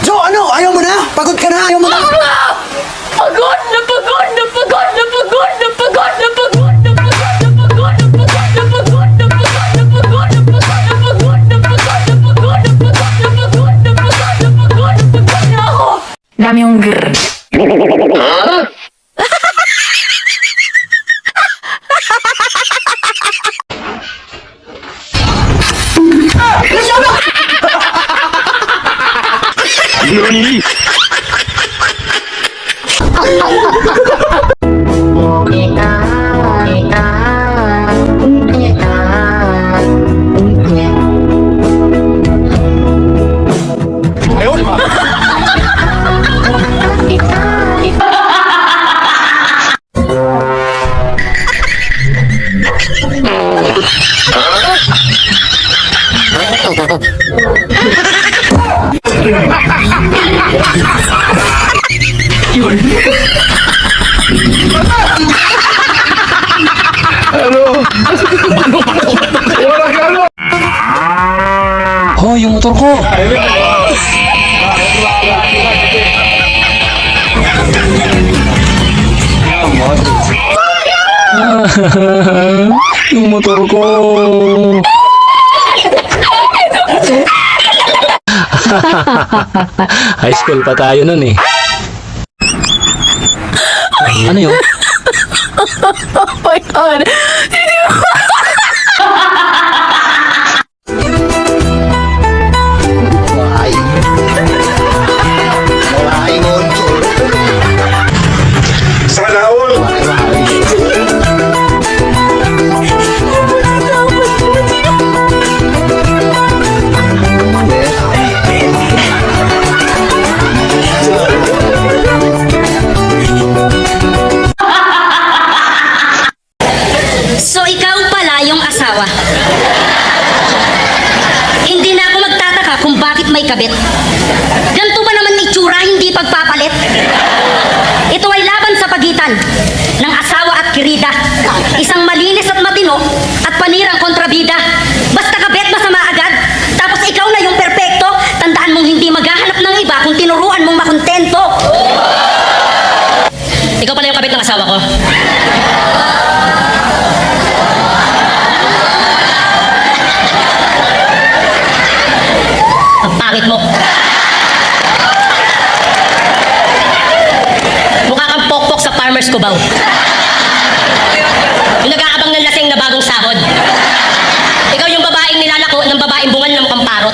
Jo, ano? Ayaw mo na? Pagod ka na? Ayaw mo na? Pagod na pagod na pagod na pagod na pagod na pagod na pagod na pagod na pagod na pagod na pagod na pagod na pagod na pagod na pagod na pagod na pagod na pagod na pagod na pagod na ako. Dami yung grrr. Oh, yung motor ko. Yung motor ko. High school pa tayo nun eh. Ano yun? Oh my God. Sana all! So ikaw pala yung asawa. Hindi na ako magtataka kung bakit may kabit. Ganito ba naman itsura, hindi pagpapalit? Ito ay laban sa pagitan ng asawa at kirida. Isang malinis at matino at panirang kontrabida. Basta kabit masama agad. Tapos ikaw na yung perpekto. Tandaan mong hindi maghahanap ng iba kung tinuruan mong makontento. Ikaw pala yung kabit ng asawa ko. Ang pangit mo. Mukha kang pokpok sa farmer's kubaw. Yung nag-aabang ng lasing na bagong sahod. Ikaw yung babaeng nilalako ng babaeng bungal ng mukhang parot.